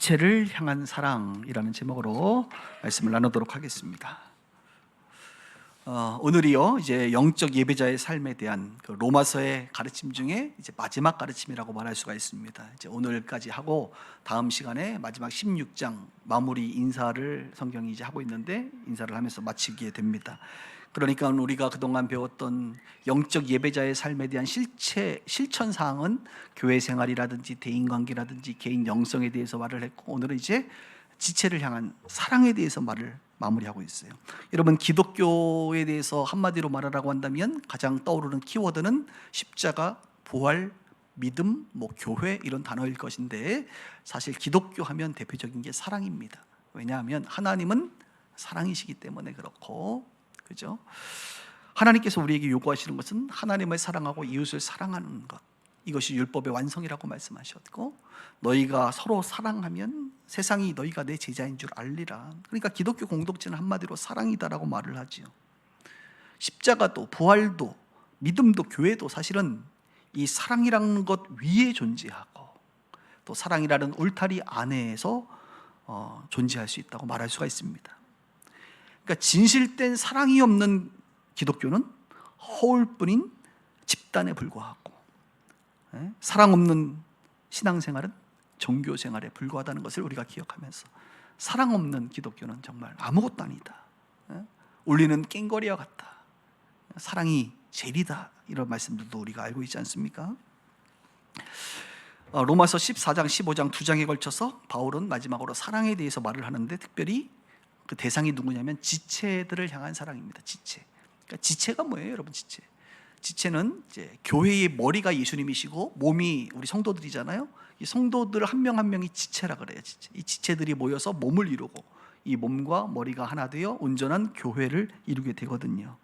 지체를 향한 사랑이라는 제목으로 말씀을 나누도록 하겠습니다. 오늘이요 이제 영적 예배자의 삶에 대한 그 로마서의 가르침 중에 이제 마지막 가르침이라고 말할 수가 있습니다. 이제 오늘까지 하고 다음 시간에 마지막 16장 마무리 인사를 성경이 이제 하고 있는데 인사를 하면서 마치게 됩니다. 그러니까 우리가 그동안 배웠던 영적 예배자의 삶에 대한 실천 사항은 교회 생활이라든지 대인관계라든지 개인 영성에 대해서 말을 했고, 오늘은 이제 지체를 향한 사랑에 대해서 말을 마무리하고 있어요. 여러분, 기독교에 대해서 한마디로 말하라고 한다면 가장 떠오르는 키워드는 십자가, 부활, 믿음, 교회 이런 단어일 것인데, 사실 기독교 하면 대표적인 게 사랑입니다. 왜냐하면 하나님은 사랑이시기 때문에 그렇고, 그죠? 하나님께서 우리에게 요구하시는 것은 하나님을 사랑하고 이웃을 사랑하는 것, 이것이 율법의 완성이라고 말씀하셨고, 너희가 서로 사랑하면 세상이 너희가 내 제자인 줄 알리라. 그러니까 기독교 공동체는 한마디로 사랑이다라고 말을 하지요. 십자가도 부활도 믿음도 교회도 사실은 이 사랑이라는 것 위에 존재하고, 또 사랑이라는 울타리 안에서 존재할 수 있다고 말할 수가 있습니다. 그러니까 진실된 사랑이 없는 기독교는 허울뿐인 집단에 불과하고, 사랑 없는 신앙생활은 종교생활에 불과하다는 것을 우리가 기억하면서, 사랑 없는 기독교는 정말 아무것도 아니다, 울리는 깽거리와 같다, 사랑이 제일이다, 이런 말씀들도 우리가 알고 있지 않습니까? 로마서 14장, 15장 두 장에 걸쳐서 바울은 마지막으로 사랑에 대해서 말을 하는데, 특별히 그 대상이 누구냐면 지체들을 향한 사랑입니다. 지체. 그러니까 지체가 뭐예요, 여러분? 지체는 이제 교회의 머리가 예수님이시고 몸이 우리 성도들이잖아요. 이 성도들 한 명 한 명이 지체라 그래요. 이 지체들이 모여서 몸을 이루고, 이 몸과 머리가 하나 되어 온전한 교회를 이루게 되거든요.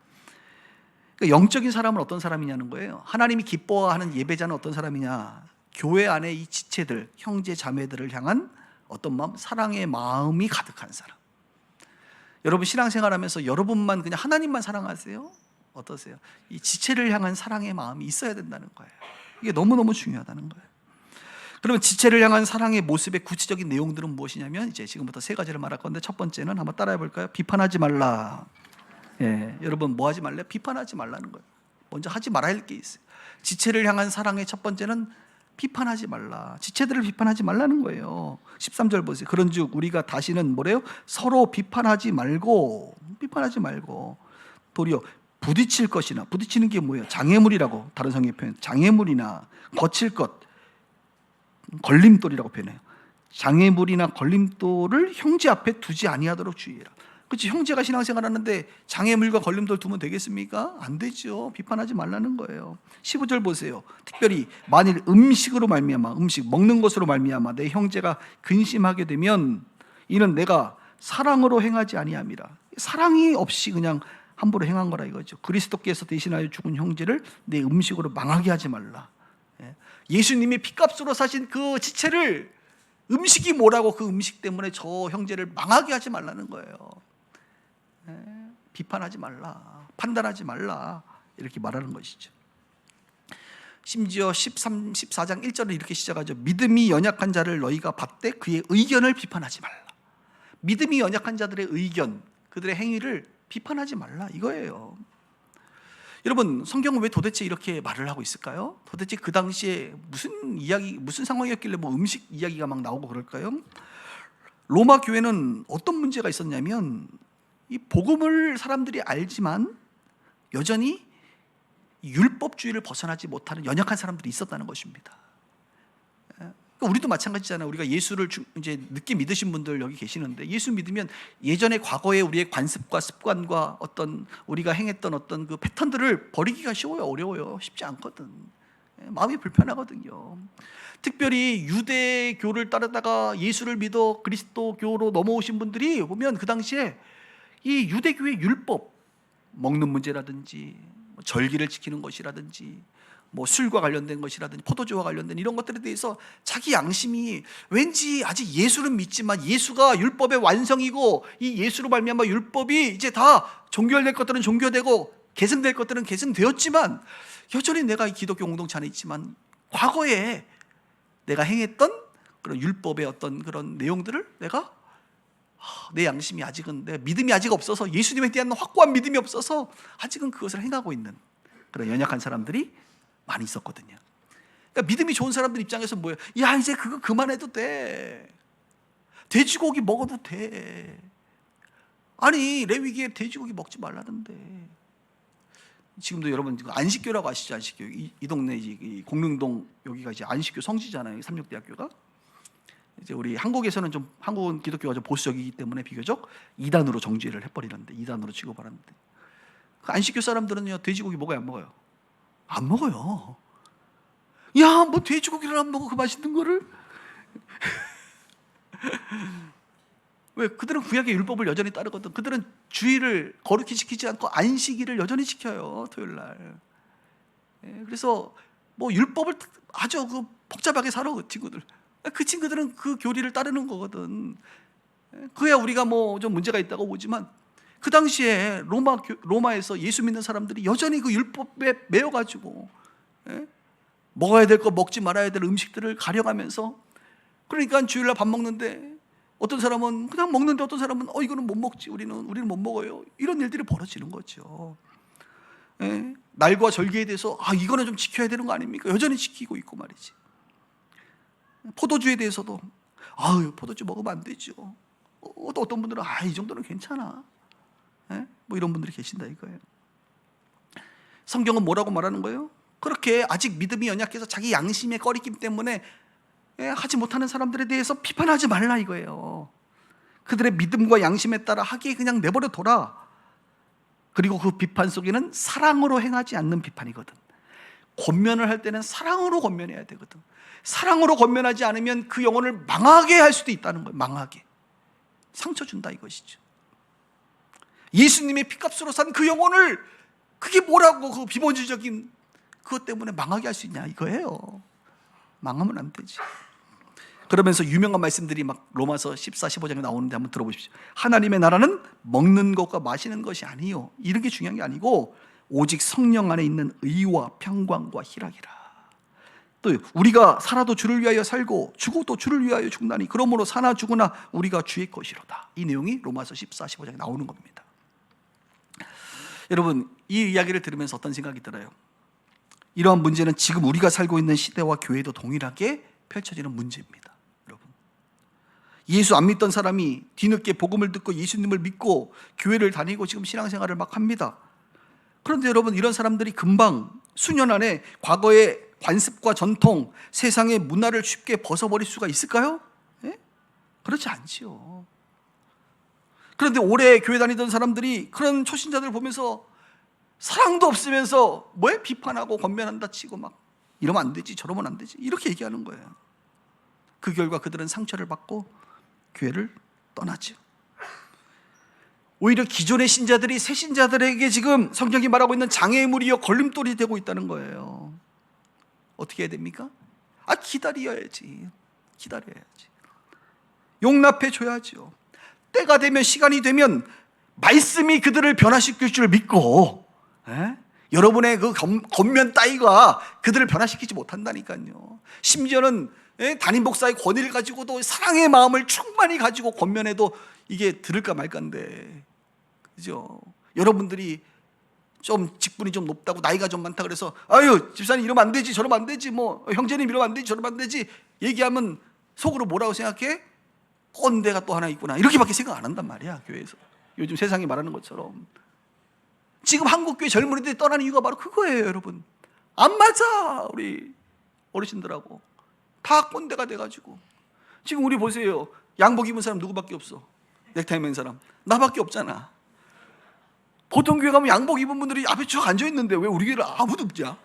그러니까 영적인 사람은 어떤 사람이냐는 거예요. 하나님이 기뻐하는 예배자는 어떤 사람이냐? 교회 안에 이 지체들, 형제 자매들을 향한 어떤 마음? 사랑의 마음이 가득한 사람. 여러분, 신앙생활하면서 여러분만 그냥 하나님만 사랑하세요? 어떠세요? 이 지체를 향한 사랑의 마음이 있어야 된다는 거예요. 이게 너무너무 중요하다는 거예요. 그러면 지체를 향한 사랑의 모습의 구체적인 내용들은 무엇이냐면, 이제 지금부터 세 가지를 말할 건데, 첫 번째는 한번 따라해 볼까요? 비판하지 말라. 여러분, 뭐 하지 말래? 비판하지 말라는 거예요. 먼저 하지 말아야 할 게 있어요. 지체를 향한 사랑의 첫 번째는 비판하지 말라. 지체들을 비판하지 말라는 거예요. 13절 보세요. 그런즉 우리가 다시는 뭐래요? 서로 비판하지 말고 도리어 부딪힐 것이나, 부딪히는 게 뭐예요? 장애물이라고 다른 성경의 표현, 장애물이나 거칠 것, 걸림돌이라고 표현해요. 장애물이나 걸림돌을 형제 앞에 두지 아니하도록 주의해라. 그렇지, 형제가 신앙생활 하는데 장애물과 걸림돌 두면 되겠습니까? 안 되죠. 비판하지 말라는 거예요. 15절 보세요. 특별히 만일 음식으로 말미암아, 음식 먹는 것으로 말미암아 내 형제가 근심하게 되면 이는 내가 사랑으로 행하지 아니함이라. 사랑이 없이 그냥 함부로 행한 거라 이거죠. 그리스도께서 대신하여 죽은 형제를 내 음식으로 망하게 하지 말라. 예수님이 피값으로 사신 그 지체를 음식이 뭐라고 그 음식 때문에 저 형제를 망하게 하지 말라는 거예요. 비판하지 말라, 판단하지 말라, 이렇게 말하는 것이죠. 심지어 14장 1절을 이렇게 시작하죠. 믿음이 연약한 자를 너희가 받되 그의 의견을 비판하지 말라. 믿음이 연약한 자들의 의견, 그들의 행위를 비판하지 말라 이거예요. 여러분, 성경은 왜 도대체 이렇게 말을 하고 있을까요? 도대체 그 당시에 무슨 상황이었길래 음식 이야기가 막 나오고 그럴까요? 로마 교회는 어떤 문제가 있었냐면, 이 복음을 사람들이 알지만 여전히 율법주의를 벗어나지 못하는 연약한 사람들이 있었다는 것입니다. 우리도 마찬가지잖아요. 우리가 예수를 이제 늦게 믿으신 분들 여기 계시는데, 예수 믿으면 예전에 과거에 우리의 관습과 습관과 어떤 우리가 행했던 어떤 그 패턴들을 버리기가 쉬워요? 어려워요? 쉽지 않거든. 마음이 불편하거든요. 특별히 유대교를 따르다가 예수를 믿어 그리스도교로 넘어오신 분들이 보면 그 당시에 이 유대교의 율법, 먹는 문제라든지 절기를 지키는 것이라든지 술과 관련된 것이라든지 포도주와 관련된 이런 것들에 대해서 자기 양심이 왠지 아직 예수는 믿지만 예수가 율법의 완성이고 이 예수로 말미암아 율법이 이제 다 종결될 것들은 종결되고 계승될 것들은 계승되었지만 여전히 내가 이 기독교 공동체 안에 있지만 과거에 내가 행했던 그런 율법의 어떤 그런 내용들을 내가 내 양심이 아직은, 내 믿음이 아직 없어서, 예수님에 대한 확고한 믿음이 없어서 아직은 그것을 행하고 있는 그런 연약한 사람들이 많이 있었거든요. 그러니까 믿음이 좋은 사람들 입장에서 뭐예요? 야, 이제 그거 그만해도 돼. 돼지고기 먹어도 돼. 아니, 레위기에 돼지고기 먹지 말라던데. 지금도 여러분 안식교라고 아시죠? 안식교. 이 동네 이 공릉동 여기가 이제 안식교 성지잖아요. 삼육대학교가. 이제 우리 한국에서는 좀, 한국은 기독교가 좀 보수적이기 때문에 비교적 이단으로 정죄를 해버리는데, 이단으로 취급하는데, 그 안식교 사람들은요, 돼지고기 먹어요, 안 먹어요? 안 먹어요. 야, 뭐 돼지고기를 안 먹어, 그 맛있는 거를? 왜? 그들은 구약의 율법을 여전히 따르거든. 그들은 주일을 거룩히 지키지 않고 안식일을 여전히 지켜요, 토요일 날. 그래서 뭐 율법을 아주 그 복잡하게 살아, 그 친구들. 그 친구들은 그 교리를 따르는 거거든. 그야 우리가 뭐 좀 문제가 있다고 보지만, 그 당시에 로마에서 예수 믿는 사람들이 여전히 그 율법에 매여가지고 먹어야 될 거 먹지 말아야 될 음식들을 가려가면서, 그러니까 주일날 밥 먹는데 어떤 사람은 그냥 먹는데 어떤 사람은 이거는 못 먹지, 우리는 못 먹어요. 이런 일들이 벌어지는 거죠. 날과 절기에 대해서 이거는 좀 지켜야 되는 거 아닙니까? 여전히 지키고 있고 말이지. 포도주에 대해서도 포도주 먹으면 안 되죠. 또 어떤 분들은 이 정도는 괜찮아. 뭐 이런 분들이 계신다 이거예요. 성경은 뭐라고 말하는 거예요? 그렇게 아직 믿음이 연약해서 자기 양심의 꺼리낌 때문에 하지 못하는 사람들에 대해서 비판하지 말라 이거예요. 그들의 믿음과 양심에 따라 하기에 그냥 내버려 둬라. 그리고 그 비판 속에는 사랑으로 행하지 않는 비판이거든. 권면을 할 때는 사랑으로 권면해야 되거든. 사랑으로 권면하지 않으면 그 영혼을 망하게 할 수도 있다는 거예요. 망하게. 상처 준다 이것이죠. 예수님의 피값으로 산 그 영혼을, 그게 뭐라고 그 비본질적인 그것 때문에 망하게 할 수 있냐 이거예요. 망하면 안 되지. 그러면서 유명한 말씀들이 막 로마서 14, 15장에 나오는데 한번 들어보십시오. 하나님의 나라는 먹는 것과 마시는 것이 아니요, 이런 게 중요한 게 아니고 오직 성령 안에 있는 의와 평강과 희락이라. 또 우리가 살아도 주를 위하여 살고 죽어도 주를 위하여 죽나니 그러므로 사나 죽으나 우리가 주의 것이로다. 이 내용이 로마서 14, 15장에 나오는 겁니다. 여러분, 이 이야기를 들으면서 어떤 생각이 들어요? 이러한 문제는 지금 우리가 살고 있는 시대와 교회도 동일하게 펼쳐지는 문제입니다. 여러분, 예수 안 믿던 사람이 뒤늦게 복음을 듣고 예수님을 믿고 교회를 다니고 지금 신앙생활을 막 합니다. 그런데 여러분, 이런 사람들이 금방 수년 안에 과거의 관습과 전통, 세상의 문화를 쉽게 벗어버릴 수가 있을까요? 그렇지 않지요. 그런데 오래 교회 다니던 사람들이 그런 초신자들을 보면서 사랑도 없으면서 비판하고 권면한다 치고 막 이러면 안 되지, 저러면 안 되지, 이렇게 얘기하는 거예요. 그 결과 그들은 상처를 받고 교회를 떠나죠. 오히려 기존의 신자들이 새 신자들에게 지금 성경이 말하고 있는 장애물이요 걸림돌이 되고 있다는 거예요. 어떻게 해야 됩니까? 기다려야지. 용납해 줘야죠. 때가 되면, 시간이 되면 말씀이 그들을 변화시킬 줄 믿고, 여러분의 그 겉면 따위가 그들을 변화시키지 못한다니까요. 심지어는 담임 목사의 권위를 가지고도 사랑의 마음을 충만히 가지고 권면해도 이게 들을까 말까인데, 그죠? 여러분들이 좀 직분이 좀 높다고, 나이가 좀 많다 그래서 집사님 이러면 안 되지, 저러면 안 되지, 뭐 형제님 이러면 안 되지, 저러면 안 되지 얘기하면 속으로 뭐라고 생각해? 꼰대가 또 하나 있구나, 이렇게밖에 생각 안 한단 말이야. 교회에서 요즘 세상이 말하는 것처럼 지금 한국교회 젊은이들이 떠나는 이유가 바로 그거예요. 여러분, 안 맞아. 우리 어르신들하고 다 꼰대가 돼가지고. 지금 우리 보세요. 양복 입은 사람 누구밖에 없어? 넥타이 맨 사람 나밖에 없잖아. 보통 교회 가면 양복 입은 분들이 앞에 쭉 앉아있는데 왜 우리 교회를 아무도 없냐?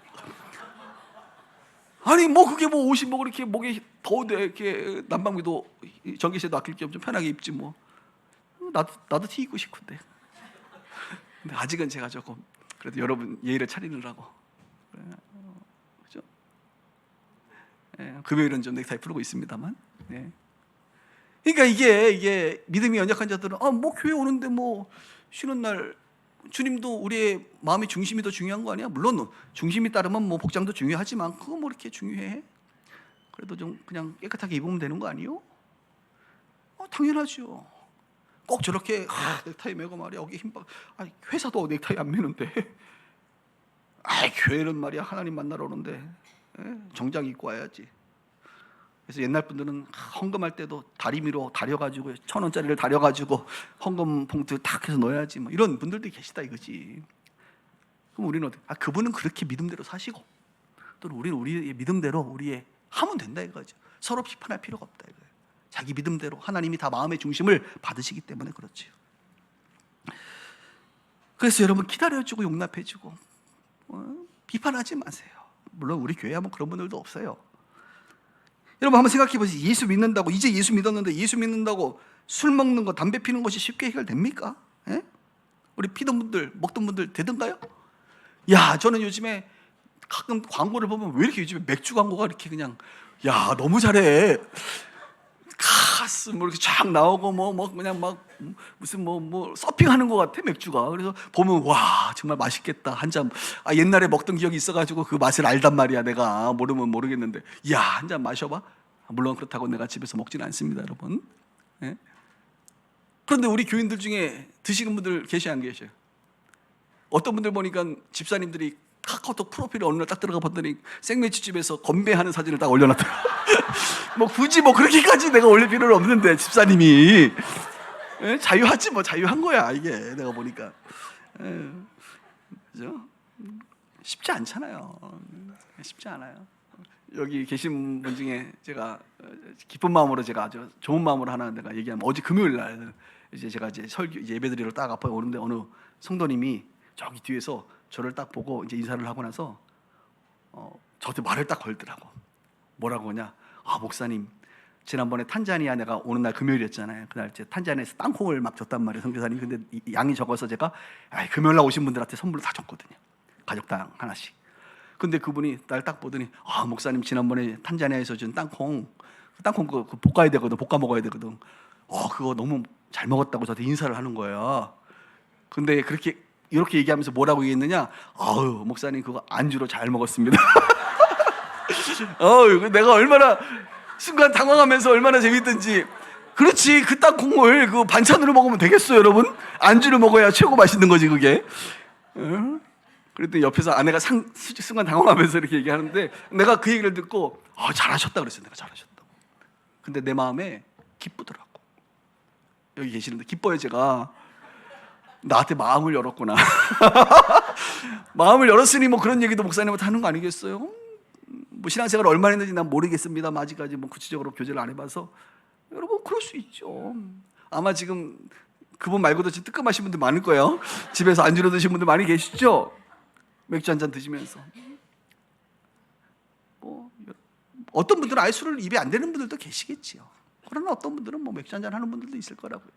아니 그게 옷이 그렇게 목에 더운데 이렇게 난방비도 전기세도 아낄 겸 좀 편하게 입지 뭐. 나도 티 입고 싶은데. 근데 아직은 제가 조금 그래도 여러분 예의를 차리느라고, 그죠? 금요일은 좀 넥타이 풀고 있습니다만. 그러니까 이게 믿음이 연약한 자들은 교회 오는데 쉬는 날 주님도 우리의 마음의 중심이 더 중요한 거 아니야? 물론 중심이 따르면 복장도 중요하지만 그거 이렇게 중요해? 그래도 좀 그냥 깨끗하게 입으면 되는 거 아니요? 당연하죠. 꼭 저렇게 넥타이 매고 말이야 여기 힘 회사도 넥타이 안 매는데 교회는 말이야 하나님 만나러 오는데 정장 입고 와야지. 그래서 옛날 분들은 헌금할 때도 다리미로 다려가지고 1,000원짜리를 다려가지고 헌금 봉투 탁 해서 넣어야지 뭐 이런 분들도 계시다 이거지. 그럼 우리는 그분은 그렇게 믿음대로 사시고 또는 우리는 우리의 믿음대로 우리의 하면 된다 이거죠. 서로 비판할 필요가 없다 이거예요. 자기 믿음대로 하나님이 다 마음의 중심을 받으시기 때문에 그렇지요. 그래서 여러분 기다려주고 용납해주고 비판하지 마세요. 물론 우리 교회에 뭐 그런 분들도 없어요. 여러분 한번 생각해 보세요. 예수 믿는다고 이제 예수 믿었는데 예수 믿는다고 술 먹는 거 담배 피는 것이 쉽게 해결됩니까? 예? 우리 피던 분들 먹던 분들 되던가요? 야 저는 요즘에 가끔 광고를 보면 왜 이렇게 요즘에 맥주 광고가 이렇게 그냥 야 너무 잘해. 가스 뭐 이렇게 쫙 나오고 뭐 그냥 막 무슨 뭐 서핑하는 것 같아 맥주가. 그래서 보면 와 정말 맛있겠다 한 잔. 옛날에 먹던 기억이 있어가지고 그 맛을 알단 말이야. 내가 모르면 모르겠는데 야 한 잔 마셔봐. 물론 그렇다고 내가 집에서 먹지는 않습니다, 여러분. 예? 그런데 우리 교인들 중에 드시는 분들 계셔 안 계셔요? 어떤 분들 보니까 집사님들이 카카오톡 프로필에 어느 날 딱 들어가 봤더니 생맥주집에서 건배하는 사진을 딱 올려놨더라고요. 뭐 굳이 뭐 그렇게까지 내가 올릴 필요는 없는데 집사님이 자유하지 뭐 자유한 거야 이게 내가 보니까. 그죠? 쉽지 않잖아요. 쉽지 않아요. 여기 계신 분 중에 제가 기쁜 마음으로 제가 아주 좋은 마음으로 하나 내가 얘기하면 어제 금요일 날 이제 제가 이제 설교 예배드리러 딱 앞에 오는데 어느 성도님이 저기 뒤에서 저를 딱 보고 이제 인사를 하고 나서 저한테 말을 딱 걸더라고. 뭐라고 하냐? 목사님 지난번에 탄자니아 내가 오는 날 금요일이었잖아요. 그날 이제 탄자니아에서 땅콩을 막 줬단 말이에요 선교사님. 근데 양이 적어서 제가 금요일 날 오신 분들한테 선물로 다 줬거든요. 가족당 하나씩. 근데 그분이 날 딱 보더니 목사님 지난번에 탄자니아에서 준 땅콩 그거 볶아야 되거든. 볶아 먹어야 되거든. 그거 너무 잘 먹었다고 저한테 인사를 하는 거예요. 근데 이렇게 얘기하면서 뭐라고 얘기했느냐? 목사님 그거 안주로 잘 먹었습니다. 내가 얼마나 순간 당황하면서 얼마나 재밌던지. 그렇지 그 땅콩을 그 반찬으로 먹으면 되겠어요 여러분? 안주로 먹어야 최고 맛있는 거지 그게. 그랬더니 옆에서 아내가 순간 당황하면서 이렇게 얘기하는데 내가 그 얘기를 듣고 잘하셨다 그랬어요. 내가 잘하셨다고. 근데 내 마음에 기쁘더라고. 여기 계시는데 기뻐요 제가. 나한테 마음을 열었구나. 마음을 열었으니 뭐 그런 얘기도 목사님한테 하는 거 아니겠어요? 뭐 신앙생활 얼마나 했는지 난 모르겠습니다. 아직까지 뭐 구체적으로 교제를 안 해봐서. 여러분 그럴 수 있죠. 아마 지금 그분 말고도 지금 뜨끔하신 분들 많을 거예요. 집에서 안주로 드신 분들 많이 계시죠? 맥주 한 잔 드시면서. 뭐 어떤 분들은 아예 술을 입에 안 대는 분들도 계시겠지요. 그러나 어떤 분들은 뭐 맥주 한 잔 하는 분들도 있을 거라고요.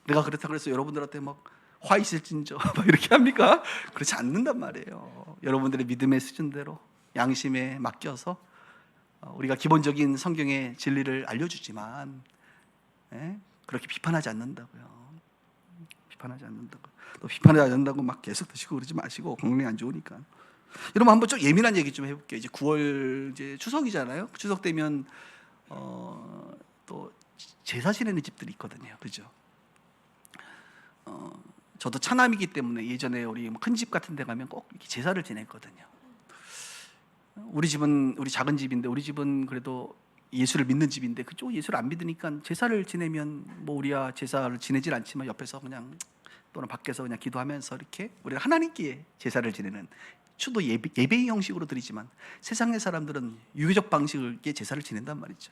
내가 그렇다 그래서 여러분들한테 막 화 있을진저 이렇게 합니까? 그렇지 않는단 말이에요. 여러분들의 믿음의 수준대로 양심에 맡겨서 우리가 기본적인 성경의 진리를 알려주지만 그렇게 비판하지 않는다고요. 비판하지 않는다고. 또 비판하지 않는다고 막 계속 드시고 그러지 마시고 건강에 안 좋으니까. 여러분 한번 좀 예민한 얘기 좀 해볼게요. 이제 9월 이제 추석이잖아요. 추석 되면 또 제사 지내는 집들이 있거든요. 그죠? 저도 차남이기 때문에 예전에 우리 큰 집 같은 데 가면 꼭 이렇게 제사를 지냈거든요. 우리 집은 우리 작은 집인데 우리 집은 그래도 예수를 믿는 집인데 그쪽 예수를 안 믿으니까 제사를 지내면 뭐 우리야 제사를 지내질 않지만 옆에서 그냥 또는 밖에서 그냥 기도하면서 이렇게 우리가 하나님께 제사를 지내는 주도 예배의 형식으로 드리지만 세상의 사람들은 유교적 방식의 제사를 지낸단 말이죠.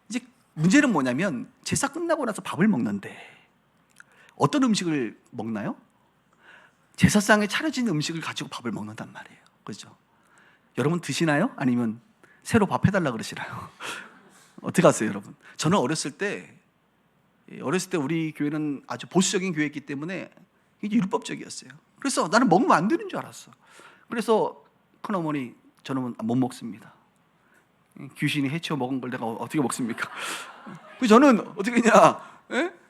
이제 문제는 뭐냐면 제사 끝나고 나서 밥을 먹는데 어떤 음식을 먹나요? 제사상에 차려진 음식을 가지고 밥을 먹는단 말이에요. 그렇죠? 여러분 드시나요? 아니면 새로 밥 해달라 그러시나요? 어떻게 하세요, 여러분? 저는 어렸을 때 우리 교회는 아주 보수적인 교회였기 때문에 이게 율법적이었어요. 그래서 나는 먹으면 안 되는 줄 알았어. 그래서 큰어머니 저는 못 먹습니다. 귀신이 해치워 먹은 걸 내가 어떻게 먹습니까? 그래서 저는 어떻게 했냐?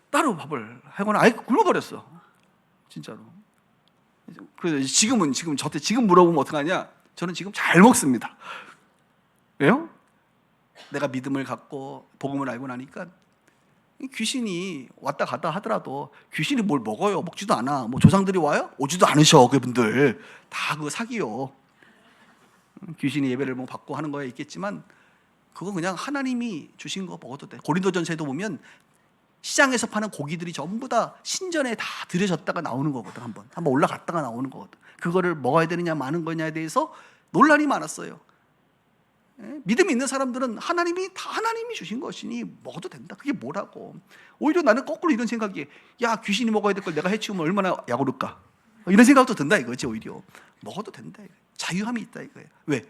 따로 밥을 하거나 아예 굶어버렸어. 진짜로. 그래서 지금 저한테 지금 물어보면 어떡하냐? 저는 지금 잘 먹습니다. 왜요? 내가 믿음을 갖고 복음을 알고 나니까 귀신이 왔다 갔다 하더라도 귀신이 뭘 먹어요? 먹지도 않아. 뭐 조상들이 와요? 오지도 않으셔. 그분들 다 그거 사기요. 귀신이 예배를 뭐 받고 하는 거에 있겠지만 그거 그냥 하나님이 주신 거 먹어도 돼. 고린도전서에도 보면 시장에서 파는 고기들이 전부 다 신전에 다 들여졌다가 나오는 거거든. 한번 올라갔다가 나오는 거거든. 그거를 먹어야 되느냐 마는 거냐에 대해서 논란이 많았어요. 믿음이 있는 사람들은 하나님이 주신 것이니 먹어도 된다. 그게 뭐라고. 오히려 나는 거꾸로 이런 생각이, 야 귀신이 먹어야 될 걸 내가 해치우면 얼마나 약오를까, 이런 생각도 든다 이거지. 오히려 먹어도 된다, 자유함이 있다 이거예요. 왜?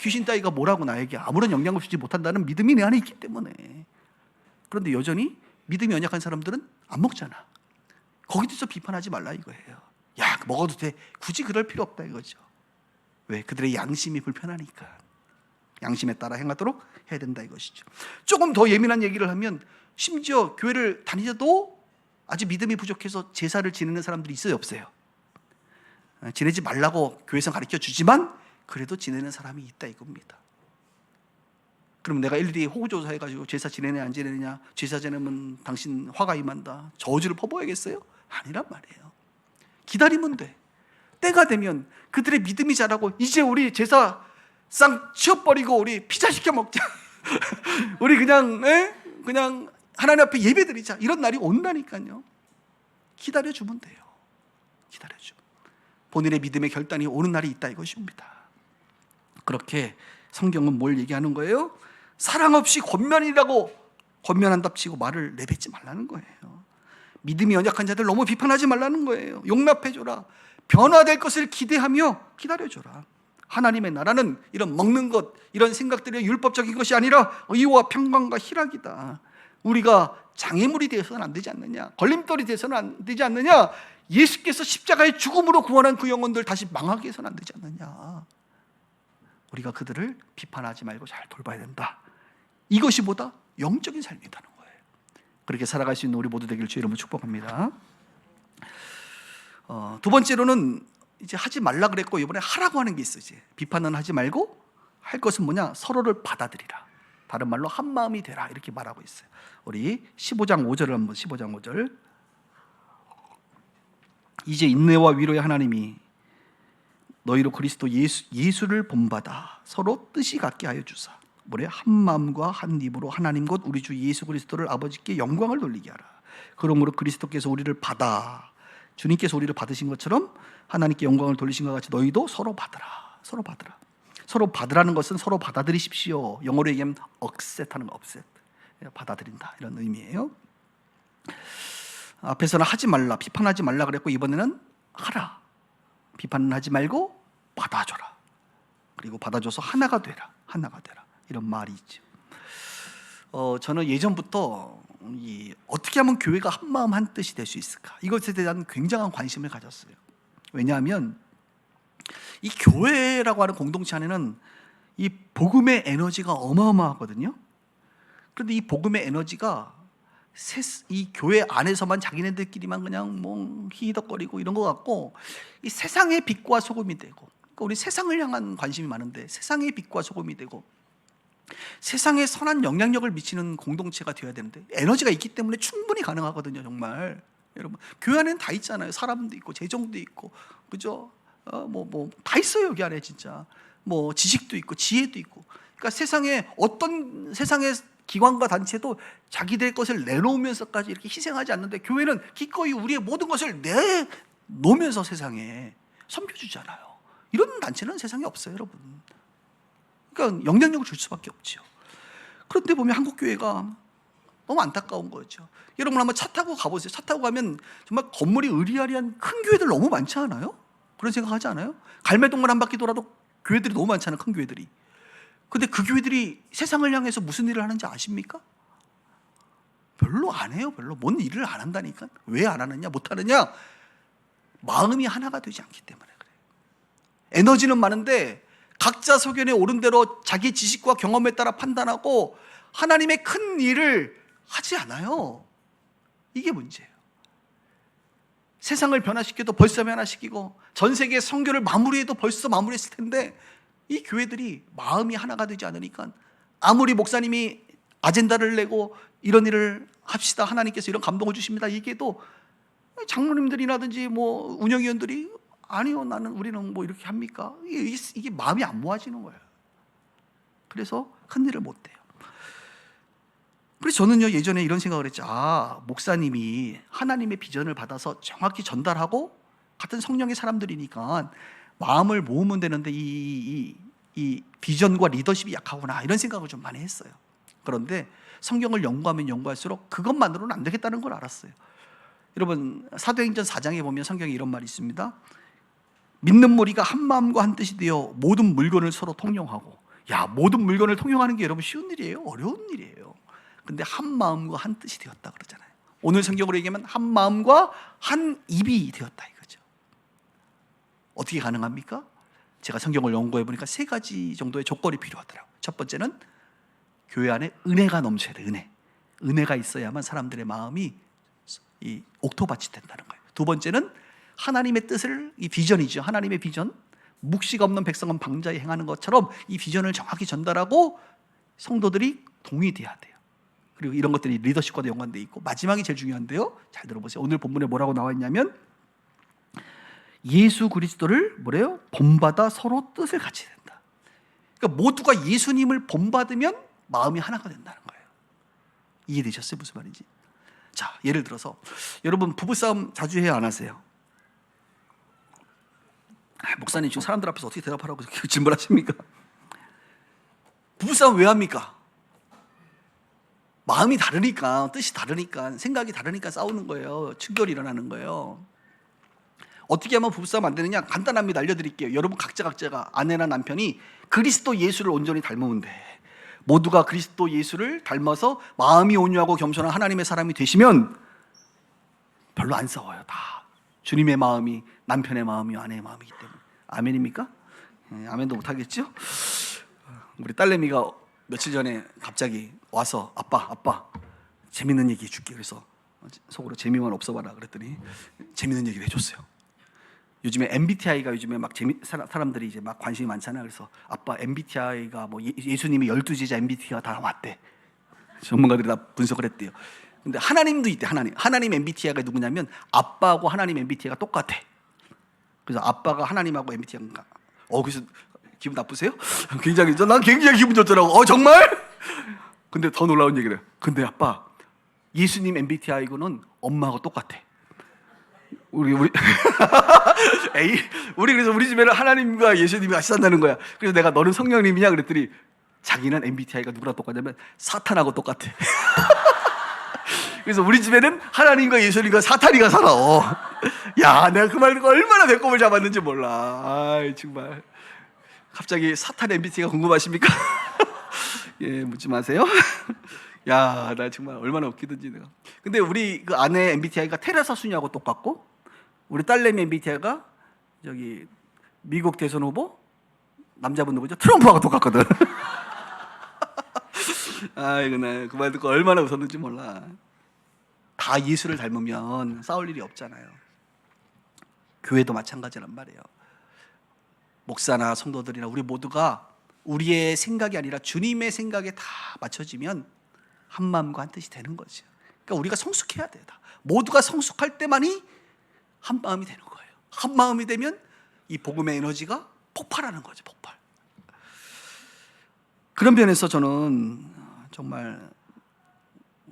귀신 따위가 뭐라고 나에게 아무런 영향을 주지 못한다는 믿음이 내 안에 있기 때문에. 그런데 여전히 믿음이 연약한 사람들은 안 먹잖아. 거기에 대해서 비판하지 말라 이거예요. 야 먹어도 돼, 굳이 그럴 필요 없다 이거죠. 왜? 그들의 양심이 불편하니까. 양심에 따라 행하도록 해야 된다 이것이죠. 조금 더 예민한 얘기를 하면 심지어 교회를 다니셔도 아직 믿음이 부족해서 제사를 지내는 사람들이 있어요, 없어요? 지내지 말라고 교회에서 가르쳐 주지만 그래도 지내는 사람이 있다 이겁니다. 그럼 내가 일일이 호구조사 해가지고 제사 지내냐 안 지내냐, 제사 지내면 당신 화가 임한다, 저주를 퍼부어야겠어요? 아니란 말이에요. 기다리면 돼. 때가 되면 그들의 믿음이 자라고 이제 우리 제사 쌍 치워버리고 우리 피자 시켜 먹자. 우리 그냥 하나님 앞에 예배드리자. 이런 날이 온다니까요. 기다려주면 돼요. 기다려주면. 본인의 믿음의 결단이 오는 날이 있다 이것입니다. 그렇게 성경은 뭘 얘기하는 거예요? 사랑 없이 권면한답시고 말을 내뱉지 말라는 거예요. 믿음이 연약한 자들 너무 비판하지 말라는 거예요. 용납해줘라. 변화될 것을 기대하며 기다려줘라. 하나님의 나라는 이런 먹는 것, 이런 생각들이 율법적인 것이 아니라 의와 평강과 희락이다. 우리가 장애물이 되어서는 안 되지 않느냐, 걸림돌이 되어서는 안 되지 않느냐, 예수께서 십자가의 죽음으로 구원한 그 영혼들 다시 망하게 해서는 안 되지 않느냐. 우리가 그들을 비판하지 말고 잘 돌봐야 된다. 이것이 보다 영적인 삶이라는 거예요. 그렇게 살아갈 수 있는 우리 모두 되기를 주의 이름으로 축복합니다. 두 번째로는 이제 하지 말라 그랬고 이번에 하라고 하는 게 있어요. 이제 비판은 하지 말고 할 것은 뭐냐? 서로를 받아들이라. 다른 말로 한 마음이 되라 이렇게 말하고 있어요. 우리 15장 5절을 한번 15장 5절. 이제 인내와 위로의 하나님이 너희로 그리스도 예수를 본받아 서로 뜻이 같게 하여 주사 뭐래? 한 마음과 한 입으로 하나님 곧 우리 주 예수 그리스도를 아버지께 영광을 돌리게 하라. 그러므로 그리스도께서 우리를 받아 주님께서 우리를 받으신 것처럼 하나님께 영광을 돌리신 것 같이 너희도 서로 받으라. 서로 받으라. 서로 받으라는 것은 서로 받아들이십시오. 영어로 얘기하면 accept하는 거, accept. 받아들인다 이런 의미예요. 앞에서는 하지 말라, 비판하지 말라 그랬고 이번에는 하라. 비판은 하지 말고 받아줘라. 그리고 받아줘서 하나가 되라. 하나가 되라. 이런 말이 있죠. 저는 예전부터 어떻게 하면 교회가 한 마음 한 뜻이 될 수 있을까, 이것에 대한 굉장한 관심을 가졌어요. 왜냐하면 이 교회라고 하는 공동체 안에는 이 복음의 에너지가 어마어마하거든요. 그런데 이 복음의 에너지가 이 교회 안에서만 자기네들끼리만 그냥 뭐 히덕거리고 이런 것 같고, 이 세상의 빛과 소금이 되고, 그러니까 우리 세상을 향한 관심이 많은데 세상의 빛과 소금이 되고 세상에 선한 영향력을 미치는 공동체가 되어야 되는데, 에너지가 있기 때문에 충분히 가능하거든요. 정말 여러분, 교회 안에는 다 있잖아요. 사람도 있고 재정도 있고, 그죠? 다 있어요. 여기 안에 진짜 뭐 지식도 있고 지혜도 있고. 그러니까 세상에 어떤 세상의 기관과 단체도 자기들 것을 내놓으면서까지 이렇게 희생하지 않는데, 교회는 기꺼이 우리의 모든 것을 내놓으면서 세상에 섬겨주잖아요. 이런 단체는 세상에 없어요, 여러분. 그러니까 영향력을 줄 수밖에 없죠. 그런데 보면 한국 교회가 너무 안타까운 거죠. 여러분 한번 차 타고 가보세요. 차 타고 가면 정말 건물이 으리아리한 큰 교회들 너무 많지 않아요? 그런 생각하지 않아요? 갈매동만 한 바퀴 돌아도 교회들이 너무 많잖아요, 큰 교회들이. 근데 그 교회들이 세상을 향해서 무슨 일을 하는지 아십니까? 별로 안 해요. 별로. 뭔 일을 안 한다니까. 왜 안 하느냐, 못 하느냐? 마음이 하나가 되지 않기 때문에 그래요. 에너지는 많은데 각자 소견에 옳은 대로 자기 지식과 경험에 따라 판단하고 하나님의 큰 일을 하지 않아요. 이게 문제예요. 세상을 변화시켜도 벌써 변화시키고 전 세계 선교를 마무리해도 벌써 마무리했을 텐데, 이 교회들이 마음이 하나가 되지 않으니까 아무리 목사님이 아젠다를 내고 이런 일을 합시다, 하나님께서 이런 감동을 주십니다 얘기해도 장로님들이라든지 뭐 운영위원들이 아니요, 우리는 뭐 이렇게 합니까? 이게 마음이 안 모아지는 거예요. 그래서 큰 일을 못 해요. 그래서 저는요, 예전에 이런 생각을 했죠. 목사님이 하나님의 비전을 받아서 정확히 전달하고 같은 성령의 사람들이니까 마음을 모으면 되는데 이 비전과 리더십이 약하구나, 이런 생각을 좀 많이 했어요. 그런데 성경을 연구하면 연구할수록 그것만으로는 안 되겠다는 걸 알았어요. 여러분, 사도행전 4장에 보면 성경에 이런 말이 있습니다. 믿는 무리가 한 마음과 한 뜻이 되어 모든 물건을 서로 통용하고. 모든 물건을 통용하는 게 여러분 쉬운 일이에요? 어려운 일이에요. 근데 한 마음과 한 뜻이 되었다 그러잖아요. 오늘 성경으로 얘기하면 한 마음과 한 입이 되었다 이거죠. 어떻게 가능합니까? 제가 성경을 연구해 보니까 3가지 정도의 조건이 필요하더라고요. 첫 번째는 교회 안에 은혜가 넘쳐야 돼. 은혜가 있어야만 사람들의 마음이 이 옥토밭이 된다는 거예요. 두 번째는 하나님의 뜻을, 이 비전이죠. 하나님의 비전, 묵시가 없는 백성은 방자에 행하는 것처럼 이 비전을 정확히 전달하고 성도들이 동의돼야 돼요. 그리고 이런 것들이 리더십과도 연관되어 있고, 마지막이 제일 중요한데요, 잘 들어보세요. 오늘 본문에 뭐라고 나와 있냐면 예수 그리스도를 뭐래요? 본받아 서로 뜻을 같이 된다. 그러니까 모두가 예수님을 본받으면 마음이 하나가 된다는 거예요. 이해되셨어요? 무슨 말인지? 자, 예를 들어서 여러분 부부싸움 자주 해야 안 하세요? 목사님 지금 사람들 앞에서 어떻게 대답하라고 질문하십니까? 부부싸움 왜 합니까? 마음이 다르니까, 뜻이 다르니까, 생각이 다르니까 싸우는 거예요. 충돌이 일어나는 거예요. 어떻게 하면 부부싸움 안 되느냐? 간단합니다. 알려드릴게요. 여러분 각자가 아내나 남편이 그리스도 예수를 온전히 닮으면 돼. 모두가 그리스도 예수를 닮아서 마음이 온유하고 겸손한 하나님의 사람이 되시면 별로 안 싸워요. 다 주님의 마음이 남편의 마음이 아내의 마음이기 때문에. 아멘입니까? 아멘도 못하겠죠? 우리 딸내미가 며칠 전에 갑자기 와서 아빠 재밌는 얘기 해줄게. 그래서 속으로 재미만 없어봐라 그랬더니 재밌는 얘기를 해줬어요. 요즘에 MBTI가 요즘에 막 사람들이 이제 막 관심이 많잖아요. 그래서 아빠 MBTI가 뭐 예수님이 12제자 MBTI가 다 왔대. 전문가들이 다 분석을 했대요. 근데 하나님도 있대. 하나님 MBTI가 누구냐면 아빠하고 하나님 MBTI가 똑같아. 그래서 아빠가 하나님하고 MBTI인가. 그래서 기분 나쁘세요? 난 굉장히 기분 좋더라고. 정말? 근데 더 놀라운 얘기를 해요. 근데 아빠, 예수님 MBTI고는 엄마하고 똑같아. 우리 그래서 우리 집에는 하나님과 예수님이 같이 산다는 거야. 그래서 내가 너는 성령님이냐 그랬더니 자기는 MBTI가 누구랑 똑같냐면 사탄하고 똑같아. 그래서 우리 집에는 하나님과 예수님과 사탄이가 살아. 내가 그 말 듣고 얼마나 배꼽을 잡았는지 몰라. 정말. 갑자기 사탄 MBTI가 궁금하십니까? 예, 묻지 마세요. 나 정말 얼마나 웃기든지 내가. 근데 우리 그 아내 MBTI가 테레사 순위하고 똑같고, 우리 딸내미 MBTI가 저기 미국 대선 후보 남자분 누구죠? 트럼프하고 똑같거든. 이거 나 그 말 듣고 얼마나 웃었는지 몰라. 다 예수를 닮으면 싸울 일이 없잖아요. 교회도 마찬가지란 말이에요. 목사나 성도들이나 우리 모두가 우리의 생각이 아니라 주님의 생각에 다 맞춰지면 한 마음과 한 뜻이 되는 거죠. 그러니까 우리가 성숙해야 돼요. 모두가 성숙할 때만이 한 마음이 되는 거예요. 한 마음이 되면 이 복음의 에너지가 폭발하는 거죠. 폭발. 그런 면에서 저는 정말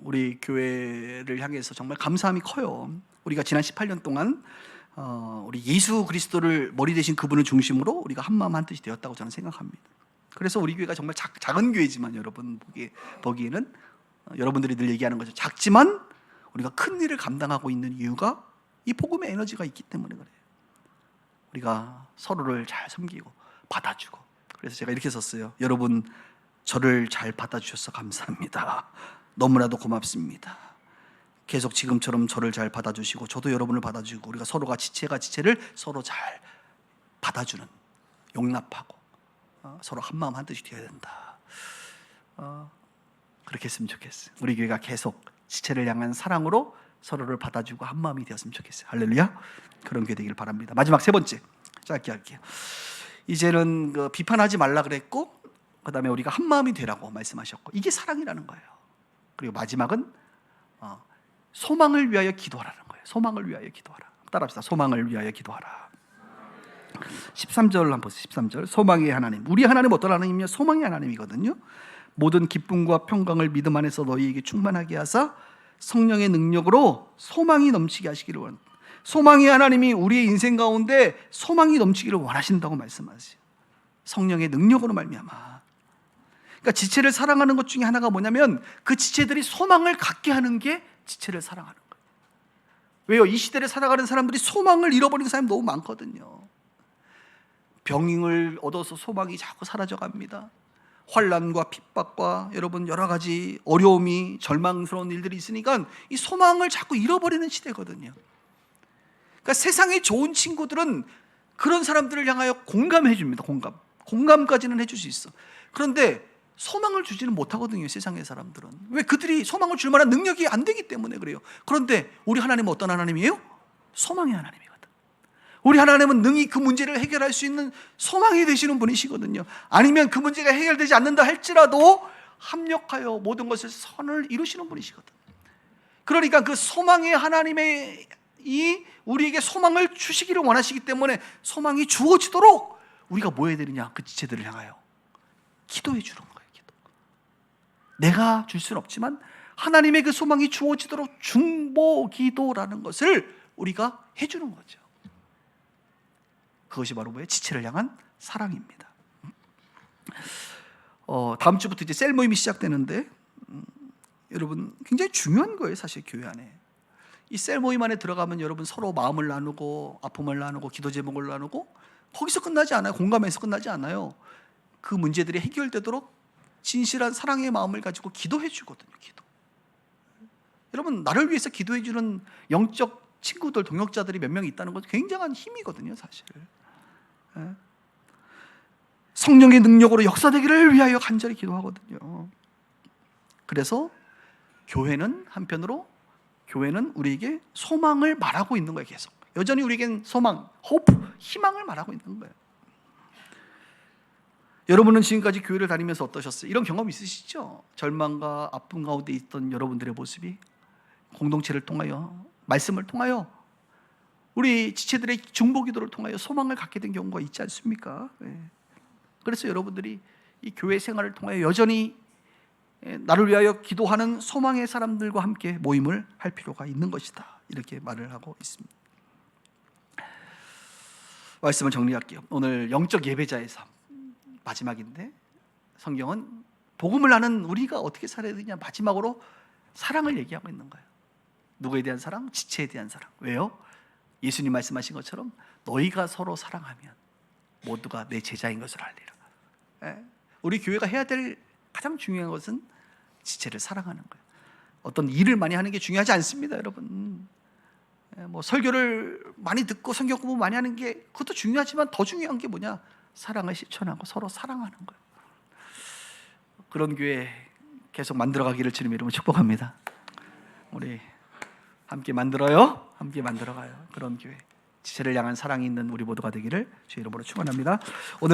우리 교회를 향해서 정말 감사함이 커요. 우리가 지난 18년 동안 우리 예수 그리스도를 머리 대신 그분을 중심으로 우리가 한 마음 한 뜻이 되었다고 저는 생각합니다. 그래서 우리 교회가 정말 작은 교회지만 여러분 보기에는 여러분들이 늘 얘기하는 거죠. 작지만 우리가 큰 일을 감당하고 있는 이유가 이 복음의 에너지가 있기 때문에 그래요. 우리가 서로를 잘 섬기고 받아주고. 그래서 제가 이렇게 썼어요. 여러분, 저를 잘 받아주셔서 감사합니다. 너무나도 고맙습니다. 계속 지금처럼 저를 잘 받아주시고 저도 여러분을 받아주고, 우리가 서로가 지체가 지체를 서로 잘 받아주는, 용납하고 서로 한 마음 한 뜻이 되어야 된다. 그렇게 했으면 좋겠어요. 우리 교회가 계속 지체를 향한 사랑으로 서로를 받아주고 한 마음이 되었으면 좋겠어요. 할렐루야. 그런 교회 되기를 바랍니다. 마지막 3번째 짧게 할게요. 이제는 비판하지 말라 그랬고 그다음에 우리가 한 마음이 되라고 말씀하셨고, 이게 사랑이라는 거예요. 그리고 마지막은 소망을 위하여 기도하라는 거예요. 소망을 위하여 기도하라. 따라합시다. 소망을 위하여 기도하라. 13절 한번 보세요. 13절. 소망의 하나님. 우리 하나님 어떤 하나님이냐? 소망의 하나님이거든요. 모든 기쁨과 평강을 믿음 안에서 너희에게 충만하게 하사 성령의 능력으로 소망이 넘치게 하시기를 원합니다. 소망의 하나님이 우리의 인생 가운데 소망이 넘치기를 원하신다고 말씀하세요. 성령의 능력으로 말미암아. 그러니까 지체를 사랑하는 것 중에 하나가 뭐냐면 그 지체들이 소망을 갖게 하는 게 지체를 사랑하는 거예요. 왜요? 이 시대를 살아가는 사람들이 소망을 잃어버리는 사람이 너무 많거든요. 병을 얻어서 소망이 자꾸 사라져갑니다. 환난과 핍박과 여러분 여러 가지 어려움이 절망스러운 일들이 있으니까 이 소망을 자꾸 잃어버리는 시대거든요. 그러니까 세상의 좋은 친구들은 그런 사람들을 향하여 공감해 줍니다. 공감까지는 해줄 수 있어. 그런데 소망을 주지는 못하거든요. 세상의 사람들은. 왜? 그들이 소망을 줄 만한 능력이 안 되기 때문에 그래요. 그런데 우리 하나님은 어떤 하나님이에요? 소망의 하나님이거든. 우리 하나님은 능히 그 문제를 해결할 수 있는 소망이 되시는 분이시거든요. 아니면 그 문제가 해결되지 않는다 할지라도 합력하여 모든 것을 선을 이루시는 분이시거든. 그러니까 그 소망의 하나님의 우리에게 소망을 주시기를 원하시기 때문에 소망이 주어지도록 우리가 뭐 해야 되느냐? 그 지체들을 향하여 기도해 주는 거예요. 기도. 내가 줄 수는 없지만 하나님의 그 소망이 주어지도록 중보 기도라는 것을 우리가 해주는 거죠. 그것이 바로 뭐예요? 지체를 향한 사랑입니다. 다음 주부터 이제 셀 모임이 시작되는데 여러분 굉장히 중요한 거예요. 사실 교회 안에 이 셀 모임 안에 들어가면 여러분 서로 마음을 나누고 아픔을 나누고 기도 제목을 나누고 거기서 끝나지 않아요. 공감해서 끝나지 않아요. 그 문제들이 해결되도록 진실한 사랑의 마음을 가지고 기도해 주거든요. 기도. 여러분 나를 위해서 기도해 주는 영적 친구들, 동역자들이 몇 명 있다는 건 굉장한 힘이거든요. 사실. 성령의 능력으로 역사되기를 위하여 간절히 기도하거든요. 그래서 교회는 한편으로 우리에게 소망을 말하고 있는 거예요. 계속 여전히 우리에겐 소망, hope, 희망을 말하고 있는 거예요. 여러분은 지금까지 교회를 다니면서 어떠셨어요? 이런 경험 있으시죠? 절망과 아픔 가운데 있던 여러분들의 모습이 공동체를 통하여, 말씀을 통하여, 우리 지체들의 중보기도를 통하여 소망을 갖게 된 경우가 있지 않습니까? 그래서 여러분들이 이 교회 생활을 통하여 여전히 나를 위하여 기도하는 소망의 사람들과 함께 모임을 할 필요가 있는 것이다. 이렇게 말을 하고 있습니다. 말씀을 정리할게요. 오늘 영적 예배자의 삶 마지막인데 성경은 복음을 아는 우리가 어떻게 살아야 되냐 마지막으로 사랑을 얘기하고 있는 거예요. 누구에 대한 사랑? 지체에 대한 사랑. 왜요? 예수님 말씀하신 것처럼 너희가 서로 사랑하면 모두가 내 제자인 것을 알리라. 우리 교회가 해야 될 가장 중요한 것은 지체를 사랑하는 거예요. 어떤 일을 많이 하는 게 중요하지 않습니다, 여러분. 뭐 설교를 많이 듣고 성경 공부 많이 하는 게 그것도 중요하지만 더 중요한 게 뭐냐? 사랑을 실천하고 서로 사랑하는 거예요. 그런 교회 계속 만들어가기를 주님 이름으로 축복합니다. 우리 함께 만들어요. 함께 만들어가요. 그런 교회, 지체를 향한 사랑이 있는 우리 모두가 되기를 주의 이름으로 축원합니다. 오늘